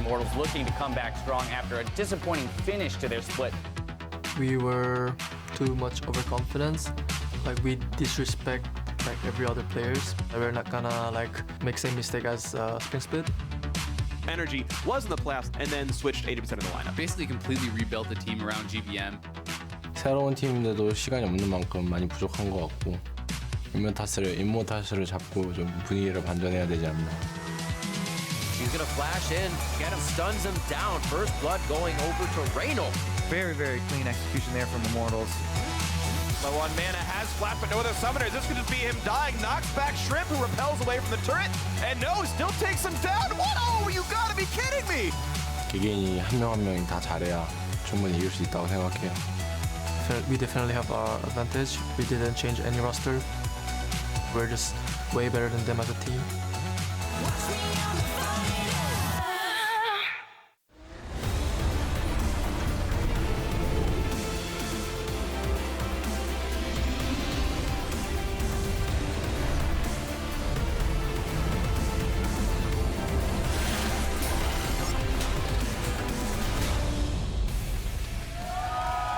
Immortals looking to come back strong after a disappointing finish to their split. We were too much overconfidence. Like we disrespect like every other players. We're not gonna like make same mistake as spring split. Energy was in the playoffs and then switched 80% of the lineup. Basically completely rebuilt the team around GBM. 새로운 팀인데도 시간이 없는 만큼 많이 부족한 것 같고 임모탈스를 잡고 좀 분위기를 반전해야 되지 않나. He's gonna flash in, get him, stuns him down. First blood going over to Reynolds. Very, very clean execution there from Immortals. Low on mana, has flat, but no other summoners. This could just be him dying. Knocks back Shrimp, who repels away from the turret. And no, still takes him down. What? Oh, you gotta be kidding me! 개개인이 한 명 한 명이 다 잘해야 충분히 이길 수 있다고 생각해요. We definitely have our advantage. We didn't change any roster. We're just way better than them as a team.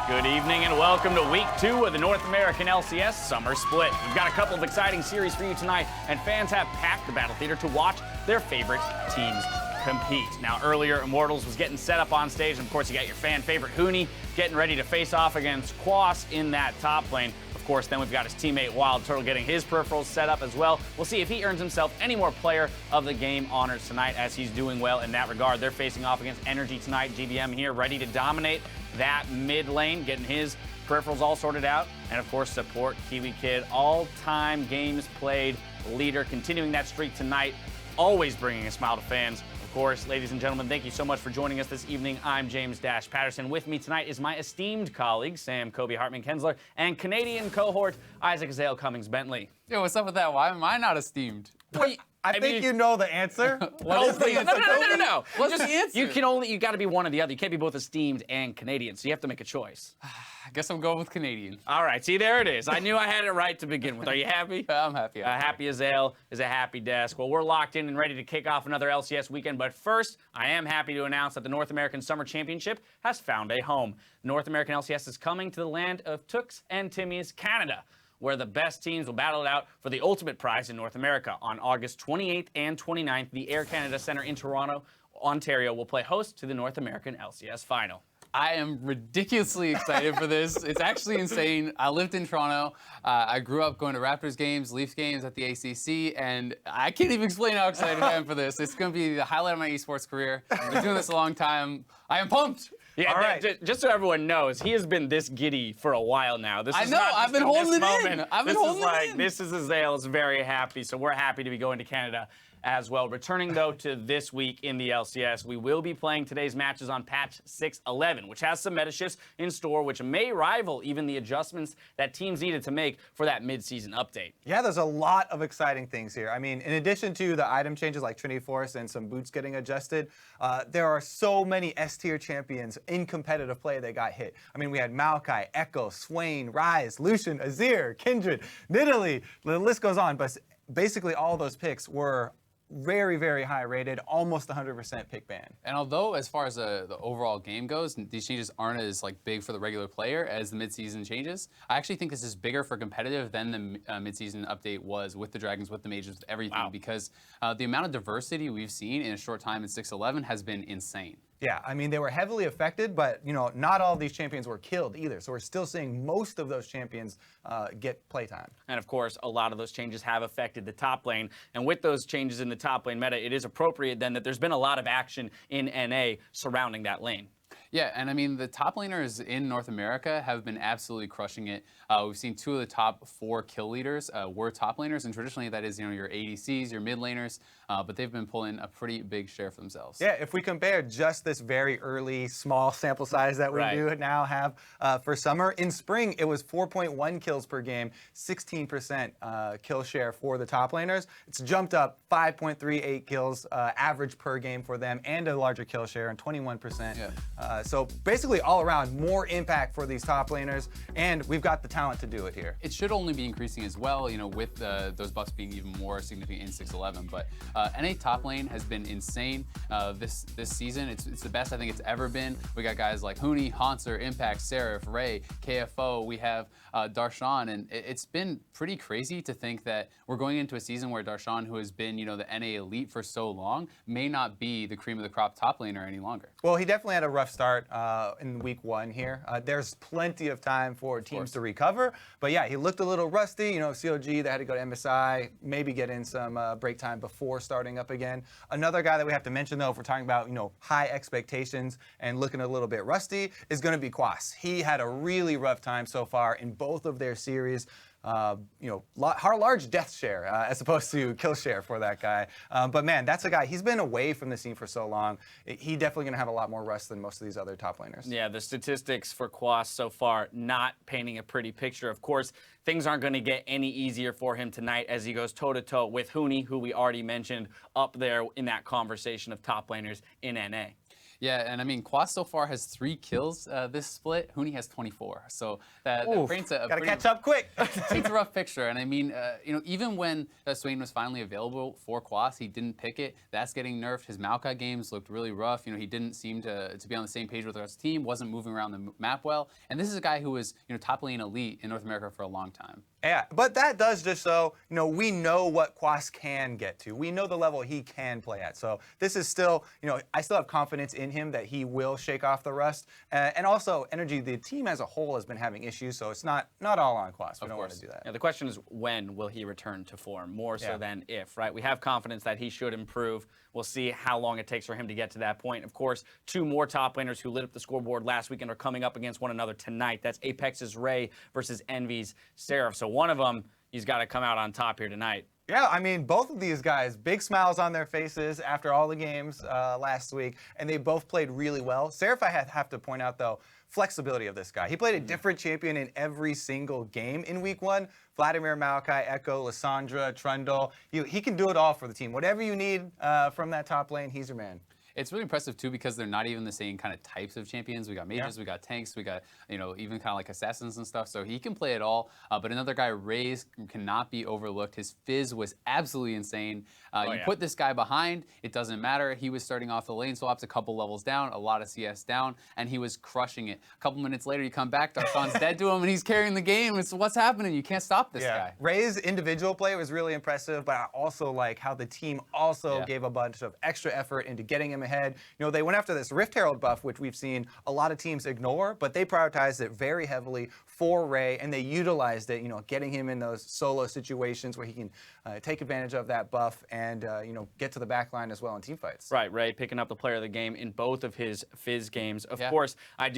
Good evening and welcome to week 2 of the North American LCS Summer Split. We've got a couple of exciting series for you tonight, and fans have packed the Battle Theater to watch their favorite teams compete. Now, earlier, Immortals was getting set up on stage, and of course, you got your fan favorite Huni getting ready to face off against Quas in that top lane. Of course, then we've got his teammate Wild Turtle getting his peripherals set up as well. We'll see if he earns himself any more player of the game honors tonight, as he's doing well in that regard. They're facing off against Energy tonight. GBM here ready to dominate that mid lane, getting his peripherals all sorted out. And of course, support Kiwi Kid, all-time games played leader, continuing that streak tonight, always bringing a smile to fans. Of course, ladies and gentlemen, thank you so much for joining us this evening. I'm James Dash Patterson. With me tonight is my esteemed colleague, Sam Kobe Hartman-Kensler, and Canadian cohort, Isaac Azale Cummings-Bentley. Yo, what's up with that? Why am I not esteemed? Wait, I think you know the answer. What is the answer? No. What's the answer? You got to be one or the other. You can't be both esteemed and Canadian, so you have to make a choice. I guess I'm going with Canadian. All right, see, there it is. I knew I had it right to begin with. Are you happy? I'm happy. Happy as ale is a happy desk. Well, we're locked in and ready to kick off another LCS weekend, but first, I am happy to announce that the North American Summer Championship has found a home. The North American LCS is coming to the land of Tooks and Timmy's Canada, where the best teams will battle it out for the ultimate prize in North America. On August 28th and 29th, the Air Canada Centre in Toronto, Ontario, will play host to the North American LCS Final. I am ridiculously excited for this. It's actually insane. I lived in Toronto. I grew up going to Raptors games, Leafs games at the ACC, and I can't even explain how excited I am for this. It's going to be the highlight of my esports career. I've been doing this a long time. I am pumped. Yeah, all right. Just so everyone knows, he has been this giddy for a while now. This I is know, not I've just been holding this it in. moment. I've been holding it in. This is Azale is very happy, so we're happy to be going to Canada as well. Returning, though, to this week in the LCS, we will be playing today's matches on patch 6.11, which has some meta shifts in store, which may rival even the adjustments that teams needed to make for that mid-season update. Yeah, there's a lot of exciting things here. I mean, in addition to the item changes like Trinity Force and some boots getting adjusted, there are so many S-tier champions in competitive play that got hit. I mean, we had Maokai, Echo, Swain, Ryze, Lucian, Azir, Kindred, Nidalee, the list goes on, but basically all those picks were very, very high rated, almost 100% pick ban. And although, as far as the overall game goes, these changes aren't as big for the regular player as the midseason changes, I actually think this is bigger for competitive than the midseason update was with the Dragons, with the Mages, with everything, because the amount of diversity we've seen in a short time in 6.11 has been insane. Yeah, I mean, they were heavily affected, but, you know, not all of these champions were killed either. So we're still seeing most of those champions get playtime. And of course, a lot of those changes have affected the top lane. And with those changes in the top lane meta, it is appropriate then that there's been a lot of action in NA surrounding that lane. Yeah, and I mean, the top laners in North America have been absolutely crushing it. We've seen 2 of the top 4 kill leaders were top laners, and traditionally that is, you know, your ADCs, your mid laners, but they've been pulling a pretty big share for themselves. Yeah, if we compare just this very early, small sample size that we do now have for summer, in spring it was 4.1 kills per game, 16% kill share for the top laners. It's jumped up 5.38 kills average per game for them, and a larger kill share, and 21% So basically all around, more impact for these top laners, and we've got the talent to do it here. It should only be increasing as well, you know, with those buffs being even more significant in 6-11. But NA top lane has been insane this season. It's the best I think it's ever been. We got guys like Huni, Hanser, Impact, Seraph, Ray, KFO. We have Darshan, and it's been pretty crazy to think that we're going into a season where Darshan, who has been, you know, the NA elite for so long, may not be the cream of the crop top laner any longer. Well, he definitely had a rough start in week 1 here. There's plenty of time for teams to recover, but yeah, he looked a little rusty. You know, COG, they had to go to MSI, maybe get in some break time before starting up again. Another guy that we have to mention, though, if we're talking about, you know, high expectations and looking a little bit rusty, is going to be Quas. He had a really rough time so far in both of their series. You know, large death share as opposed to kill share for that guy. But man, that's a guy, he's been away from the scene for so long. He definitely going to have a lot more rust than most of these other top laners. Yeah, the statistics for Quas so far not painting a pretty picture. Of course, things aren't going to get any easier for him tonight as he goes toe-to-toe with Huni, who we already mentioned up there in that conversation of top laners in NA. Yeah, and I mean, Quas so far has 3 kills this split. Huni has 24. So that paints a gotta catch up quick. It's a rough picture. And I mean, you know, even when Swain was finally available for Quas, he didn't pick it. That's getting nerfed. His Maokai games looked really rough. You know, he didn't seem to be on the same page with the rest of the team, wasn't moving around the map well. And this is a guy who was, you know, top lane elite in North America for a long time. Yeah, but that does just so, you know, we know what Quas can get to. We know the level he can play at. So this is still, you know, I still have confidence in him that he will shake off the rust. And also, Energy, the team as a whole has been having issues, so it's not all on Quas. We don't want to do that. Yeah, the question is when will he return to form, more so than if, right? We have confidence that he should improve. We'll see how long it takes for him to get to that point. Of course, 2 more top laners who lit up the scoreboard last weekend are coming up against one another tonight. That's Apex's Ray versus Envy's Seraph. So one of them, he's got to come out on top here tonight. Yeah, I mean, both of these guys, big smiles on their faces after all the games last week, and they both played really well. Seraph, I have to point out, though, flexibility of this guy. He played a different champion in every single game in week 1. Vladimir, Maokai, Echo, Lissandra, Trundle. He can do it all for the team. Whatever you need from that top lane, he's your man. It's really impressive, too, because they're not even the same kind of types of champions. We got mages, we got tanks, we got, you know, even kind of like assassins and stuff. So he can play it all. But another guy, Raze, cannot be overlooked. His fizz was absolutely insane. You put this guy behind, it doesn't matter. He was starting off the lane swaps a couple levels down, a lot of CS down, and he was crushing it. A couple minutes later, you come back, Darshan's dead to him, and he's carrying the game. It's what's happening. You can't stop this guy. Raze's individual play was really impressive, but I also like how the team also gave a bunch of extra effort into getting him ahead. You know, they went after this Rift Herald buff, which we've seen a lot of teams ignore, but they prioritized it very heavily for Ray, and they utilized it, you know, getting him in those solo situations where he can take advantage of that buff and, you know, get to the back line as well in team fights. Right, Ray picking up the player of the game in both of his Fizz games. Of course, I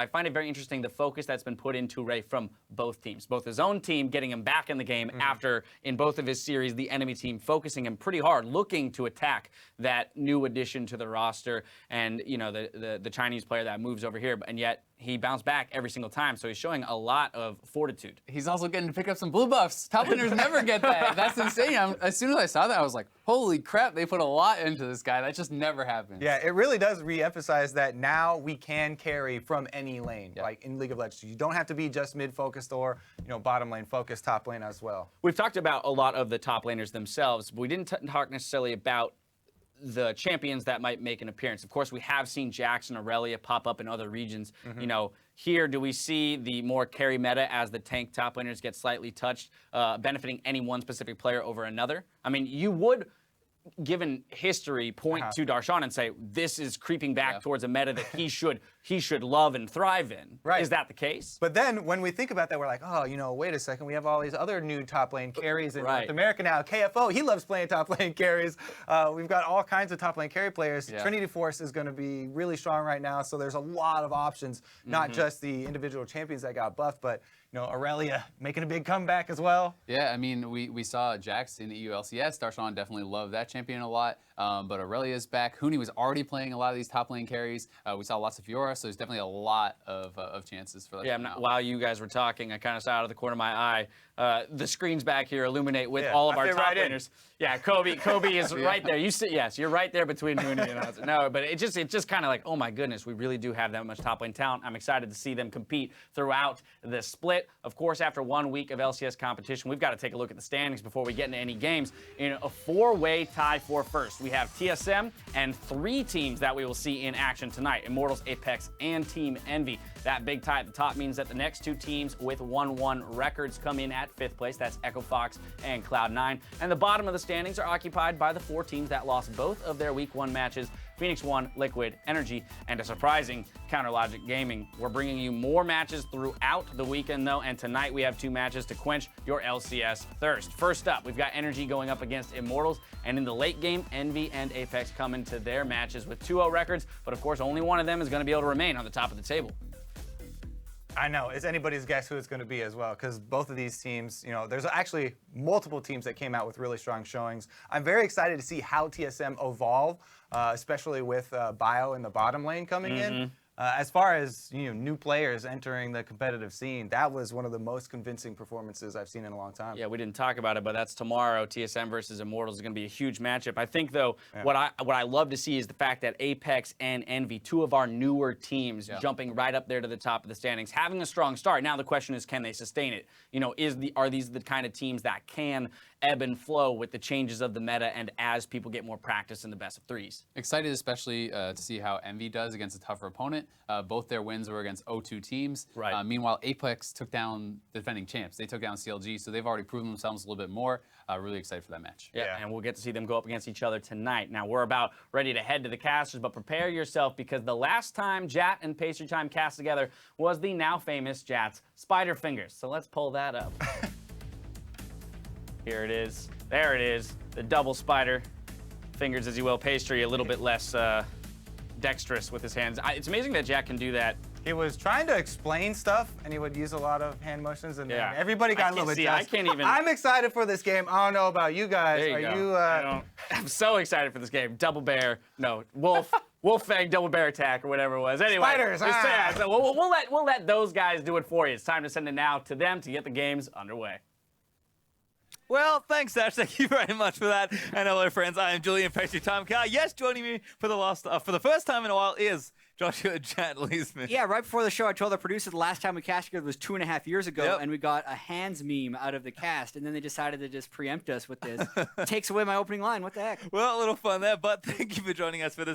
find it very interesting the focus that's been put into Ray from both teams. Both his own team getting him back in the game after, in both of his series, the enemy team focusing him pretty hard, looking to attack that new addition to the roster and, you know, the Chinese player that moves over here, and yet he bounced back every single time, so he's showing a lot of fortitude. He's also getting to pick up some blue buffs. Top laners never get that. That's insane. As soon as I saw that, I was like, holy crap, they put a lot into this guy. That just never happens. Yeah, it really does re-emphasize that now we can carry from any lane, like in League of Legends. You don't have to be just mid-focused or, you know, bottom lane focused, top lane as well. We've talked about a lot of the top laners themselves, but we didn't talk necessarily about the champions that might make an appearance. Of course, we have seen Jax and Aurelia pop up in other regions. You know, here, do we see the more carry meta as the tank top laners get slightly touched, benefiting any one specific player over another? I mean, you would, given history, point to Darshan and say, this is creeping back towards a meta that he should love and thrive in. Right. Is that the case? But then when we think about that, we're like, oh, you know, wait a second. We have all these other new top lane carries in North America now. KFO, he loves playing top lane carries. We've got all kinds of top lane carry players. Trinity Force is going to be really strong right now, so there's a lot of options, not just the individual champions that got buffed, but, you know, Aurelia making a big comeback as well. Yeah, I mean, we saw Jax in the EU LCS. Darshan definitely loved that champion a lot, but Aurelia's back. Huni was already playing a lot of these top lane carries. We saw lots of Fiora, so there's definitely a lot of chances for that. Yeah, while you guys were talking, I kind of saw out of the corner of my eye the screens back here illuminate with all of our top laners. Yeah, Kobe is right there. You see, yes, you're right there between Mooney and us. No, but it's just kind of like, oh my goodness, we really do have that much top lane talent. I'm excited to see them compete throughout the split. Of course, after 1 week of LCS competition, we've got to take a look at the standings before we get into any games. In a 4-way tie for first, we have TSM and 3 teams that we will see in action tonight: Immortals, Apex, and Team Envy. That big tie at the top means that the next 2 teams with 1-1 records come in at 5th place. That's Echo Fox and Cloud9. And the bottom of the standings are occupied by the 4 teams that lost both of their Week 1 matches: Phoenix 1, Liquid, Energy, and a surprising Counterlogic Gaming. We're bringing you more matches throughout the weekend, though, and tonight we have 2 matches to quench your LCS thirst. First up, we've got Energy going up against Immortals, and in the late game, Envy and Apex come into their matches with 2-0 records, but of course, only one of them is going to be able to remain on the top of the table. I know, it's anybody's guess who it's going to be as well, because both of these teams, you know, there's actually multiple teams that came out with really strong showings. I'm very excited to see how TSM evolve, especially with Bio in the bottom lane coming in. As far as new players entering the competitive scene, that was one of the most convincing performances I've seen in a long time. Yeah, we didn't talk about it, but that's tomorrow. TSM versus Immortals is going to be a huge matchup. I think, though, what I love to see is the fact that Apex and Envy, 2 of our newer teams, jumping right up there to the top of the standings, having a strong start. Now the question is, can they sustain it? You know, are these the kind of teams that can ebb and flow with the changes of the meta and as people get more practice in the best of 3s? Excited especially to see how Envy does against a tougher opponent. Both their wins were against O2 teams. Right. Meanwhile, Apex took down the defending champs. They took down CLG, so they've already proven themselves a little bit more. Really excited for that match. Yeah, and we'll get to see them go up against each other tonight. Now, we're about ready to head to the casters, but prepare yourself, because the last time Jat and Pastry Time cast together was the now famous Jat's Spider Fingers. So let's pull that up. Here it is. There it is. The double spider fingers, as you will. Pastry a little bit less dexterous with his hands. It's amazing that Jack can do that. He was trying to explain stuff, and he would use a lot of hand motions, and everybody got a little bit I can't even. I'm excited for this game. I don't know about you guys. There you go. I'm so excited for this game. Double bear. No, wolf. Wolf Fang double bear attack or whatever it was. Anyway, spiders. So we'll let those guys do it for you. It's time to send it now to them to get the games underway. Well, thanks, Dash. Thank you very much for that. And hello, friends. I am Julian Pastry Time Car. Yes, joining me for the first time in a while is Joshua Jat Leesman. Yeah, right before the show, I told the producer the last time we cast together was 2.5 years ago, and we got a hands meme out of the cast, and then they decided to just preempt us with this. Takes away my opening line. What the heck? Well, a little fun there, but thank you for joining us for this